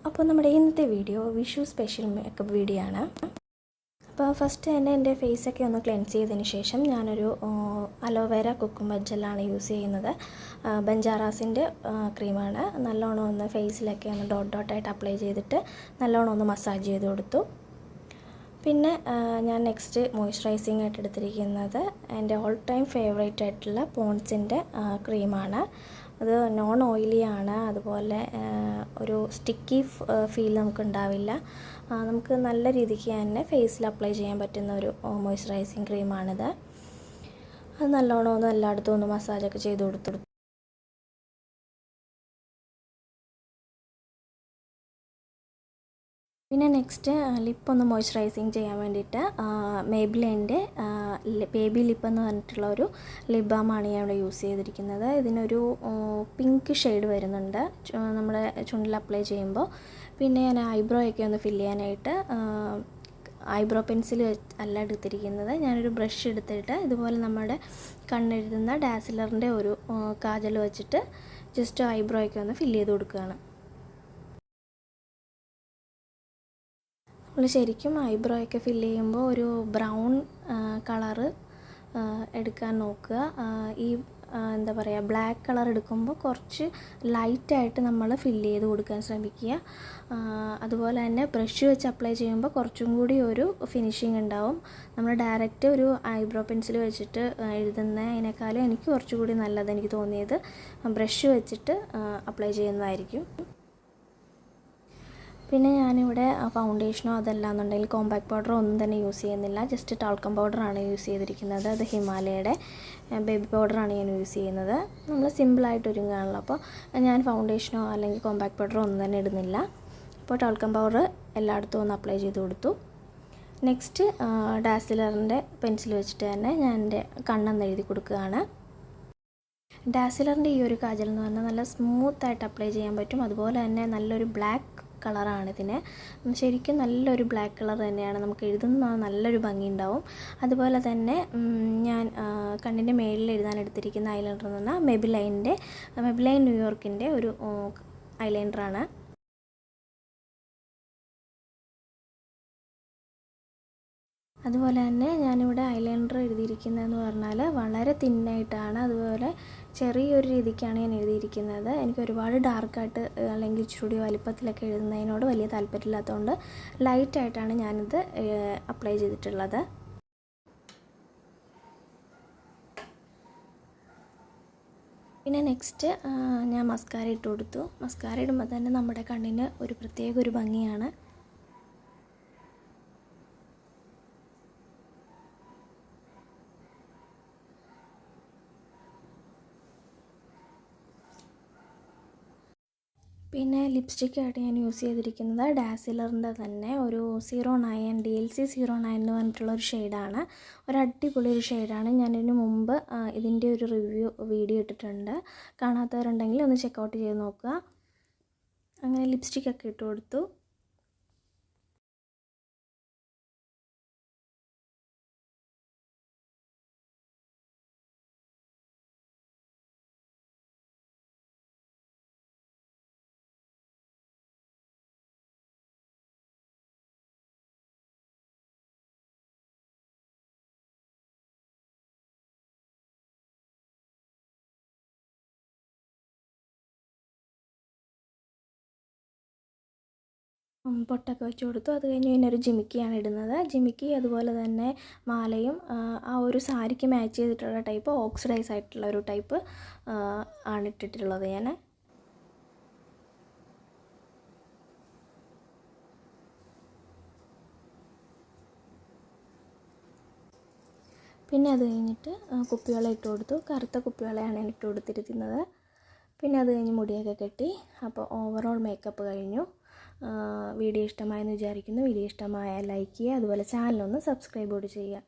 അപ്പോൾ നമ്മുടെ ഇന്നത്തെ video Vishu special makeup video ആണ്. അപ്പോൾ ഫസ്റ്റ് തന്നെ എൻ്റെ ഫേസൊക്കെ ഒന്ന് ക്ലെൻസ് ചെയ്തതിന് ശേഷം ഞാനൊരു അലോവേര കുക്കുംബർ ജെല്ലാണ് യൂസ് ചെയ്യുന്നത്. ബഞ്ചാറാസിൻ്റെ ക്രീമാണ്. നല്ലോണം ഒന്ന് ഫേസിലൊക്കെ ഒന്ന് ഡോട്ടായിട്ട് അപ്ലൈ ചെയ്തിട്ട് നല്ലോണം ഒന്ന് മസാജ് ചെയ്ത് കൊടുത്തു. പിന്നെ ഞാൻ നെക്സ്റ്റ് മോയ്സ്ചറൈസിങ് ആയിട്ട് എടുത്തിരിക്കുന്നത് എൻ്റെ ഓൾ ടൈം ഫേവറേറ്റ് ആയിട്ടുള്ള പോൺസിൻ്റെ ക്രീമാണ്. അത് നോൺ ഓയിലി ആണ്. അതുപോലെ ഒരു സ്റ്റിക്കി ഫീൽ നമുക്ക് ഉണ്ടാവില്ല. നമുക്ക് നല്ല രീതിക്ക് തന്നെ ഫേസിൽ അപ്ലൈ ചെയ്യാൻ പറ്റുന്ന ഒരു മോയ്സ്ചറൈസിങ് ക്രീമാണിത്. അത് നല്ലോണം ഒന്ന് എല്ലായിടത്തും ഒന്ന് മസാജൊക്കെ ചെയ്ത് കൊടുത്തു. പിന്നെ നെക്സ്റ്റ് ലിപ്പൊന്ന് മോയ്സ്ചറൈസിങ് ചെയ്യാൻ വേണ്ടിയിട്ട് മേബിലിൻ്റെ ബേബി ലിപ്പ് എന്ന് പറഞ്ഞിട്ടുള്ള ഒരു ലിപ് ബാമാണ് ഞാൻ ഇവിടെ യൂസ് ചെയ്തിരിക്കുന്നത്. ഇതിനൊരു പിങ്ക് ഷെയ്ഡ് വരുന്നുണ്ട് നമ്മുടെ ചുണ്ടിൽ അപ്ലൈ ചെയ്യുമ്പോൾ. പിന്നെ ഞാൻ ഐബ്രോ ഒക്കെ ഒന്ന് ഫില്ല് ചെയ്യാനായിട്ട് ഐബ്രോ പെൻസിൽ അല്ല എടുത്തിരിക്കുന്നത്. ഞാനൊരു ബ്രഷ് എടുത്തിട്ട് ഇതുപോലെ നമ്മുടെ കണ്ണെഴുതുന്ന ഡാസിലറിൻ്റെ ഒരു കാജൽ വെച്ചിട്ട് ജസ്റ്റ് ഐബ്രോ ഒക്കെ ഒന്ന് ഫില്ല് ചെയ്ത് കൊടുക്കുകയാണ്. നമ്മൾ ശരിക്കും ഐബ്രോ ഒക്കെ ഫില്ല് ചെയ്യുമ്പോൾ ഒരു ബ്രൗൺ കളറ് എടുക്കാൻ നോക്കുക. ഈ എന്താ പറയുക, ബ്ലാക്ക് കളർ എടുക്കുമ്പോൾ കുറച്ച് ലൈറ്റായിട്ട് നമ്മൾ ഫില്ല് ചെയ്ത് കൊടുക്കാൻ ശ്രമിക്കുക. അതുപോലെ തന്നെ ബ്രഷ് വെച്ച് അപ്ലൈ ചെയ്യുമ്പോൾ കുറച്ചും കൂടി ഒരു ഫിനിഷിങ് ഉണ്ടാവും. നമ്മൾ ഡയറക്റ്റ് ഒരു ഐബ്രോ പെൻസിൽ വെച്ചിട്ട് എഴുതുന്നതിനേക്കാളും എനിക്ക് കുറച്ചുകൂടി നല്ലത് എനിക്ക് തോന്നിയത് ബ്രഷ് വെച്ചിട്ട് അപ്ലൈ ചെയ്യുന്നതായിരിക്കും. പിന്നെ ഞാനിവിടെ ഫൗണ്ടേഷനോ അതല്ലാന്നുണ്ടെങ്കിൽ കോമ്പാക്ട് പൗഡറോ ഒന്നും തന്നെ യൂസ് ചെയ്യുന്നില്ല. ജസ്റ്റ് ടാൽക്കം പൗഡറാണ് യൂസ് ചെയ്തിരിക്കുന്നത്. അത് ഹിമാലയയുടെ ബേബി പൗഡറാണ് ഞാൻ യൂസ് ചെയ്യുന്നത്. നമ്മൾ സിമ്പിളായിട്ട് ഒരുങ്ങുകയാണല്ലോ. അപ്പോൾ ഞാൻ ഫൗണ്ടേഷനോ അല്ലെങ്കിൽ കോമ്പാക്ട് പൗഡറോ ഒന്നും തന്നെ ഇടുന്നില്ല. അപ്പോൾ ടാൽക്കം പൗഡർ എല്ലായിടത്തും ഒന്ന് അപ്ലൈ ചെയ്ത് കൊടുത്തു. നെക്സ്റ്റ് ഡാസിലറിൻ്റെ പെൻസിൽ വെച്ചിട്ട് തന്നെ ഞാൻ എൻ്റെ കണ്ണെന്ന് എഴുതി കൊടുക്കുകയാണ്. ഡാസിലറിൻ്റെ ഈ ഒരു കാജൽ എന്ന് പറഞ്ഞാൽ നല്ല സ്മൂത്തായിട്ട് അപ്ലൈ ചെയ്യാൻ പറ്റും. അതുപോലെ തന്നെ നല്ലൊരു ബ്ലാക്ക് കളറാണ് ഇതിന്. ശരിക്കും നല്ലൊരു ബ്ലാക്ക് കളർ തന്നെയാണ്. നമുക്ക് എഴുതുന്ന നല്ലൊരു ഭംഗി ഉണ്ടാവും. അതുപോലെ തന്നെ ഞാൻ കണ്ണിൻ്റെ മേളിൽ എഴുതാൻ എടുത്തിരിക്കുന്ന ഐലൈനർ എന്ന് പറഞ്ഞാൽ മെബിലൈൻ ന്യൂയോർക്കിൻ്റെ ഒരു ഐലൈനറാണ്. അതുപോലെ തന്നെ ഞാനിവിടെ ഐലൈനർ എഴുതിയിരിക്കുന്നതെന്ന് പറഞ്ഞാൽ വളരെ തിന്നായിട്ടാണ്. അതുപോലെ ചെറിയൊരു രീതിക്കാണ് ഞാൻ എഴുതിയിരിക്കുന്നത്. എനിക്ക് ഒരുപാട് ഡാർക്കായിട്ട് അല്ലെങ്കിൽ ഇച്ചിരി വലിപ്പത്തിലൊക്കെ എഴുതുന്നതിനോട് വലിയ താല്പര്യമില്ലാത്തതുകൊണ്ട് ലൈറ്റായിട്ടാണ് ഞാനിത് അപ്ലൈ ചെയ്തിട്ടുള്ളത്. പിന്നെ നെക്സ്റ്റ് ഞാൻ മസ്കാര ഇട്ട് കൊടുത്തു. മസ്കാര ഇടുമ്പോൾ തന്നെ നമ്മുടെ കണ്ണിന് ഒരു പ്രത്യേക ഒരു ഭംഗിയാണ്. പിന്നെ ലിപ്സ്റ്റിക്കായിട്ട് ഞാൻ യൂസ് ചെയ്തിരിക്കുന്നത് ഡാസിലറിൻ്റെ തന്നെ ഒരു 09 DLC 09 എന്ന് പറഞ്ഞിട്ടുള്ള ഒരു ഷെയ്ഡാണ്. ഒരു അടിപൊളി ഒരു ഷെയ്ഡാണ്. ഞാനിതിന് മുമ്പ് ഇതിൻ്റെ ഒരു വീഡിയോ ഇട്ടിട്ടുണ്ട്. കാണാത്തവരുണ്ടെങ്കിൽ ഒന്ന് ചെക്കൗട്ട് ചെയ്ത് നോക്കുക. അങ്ങനെ ലിപ്സ്റ്റിക്കൊക്കെ ഇട്ട് കൊടുത്തു. പൊട്ടൊക്കെ വെച്ച് കൊടുത്തു. അത് കഴിഞ്ഞ് പിന്നെ ഒരു ജിമിക്കിയാണ് ഇടുന്നത്. ജിമിക്കി അതുപോലെ തന്നെ മാലയും ആ ഒരു സാരിക്ക് മാച്ച് ചെയ്തിട്ടുള്ള ടൈപ്പ് ഓക്സിഡൈസ് ആയിട്ടുള്ള ഒരു ടൈപ്പ് ആണ് ഇട്ടിട്ടുള്ളത് ഞാൻ. പിന്നെ അത് കഴിഞ്ഞിട്ട് കുപ്പിവള ഇട്ട് കൊടുത്തു. കറുത്ത കുപ്പിവളയാണ് ഞാൻ ഇട്ട് കൊടുത്തിരിക്കുന്നത്. പിന്നെ അത് കഴിഞ്ഞ് മുടിയൊക്കെ കെട്ടി. അപ്പോൾ ഓവറോൾ മേക്കപ്പ് കഴിഞ്ഞു. വീഡിയോ ഇഷ്ടമായെന്ന് വിചാരിക്കുന്നു. വീഡിയോ ഇഷ്ടമായാൽ ലൈക്ക് ചെയ്യുക. അതുപോലെ ചാനലൊന്ന് സബ്സ്ക്രൈബ് കൂടി ചെയ്യുക.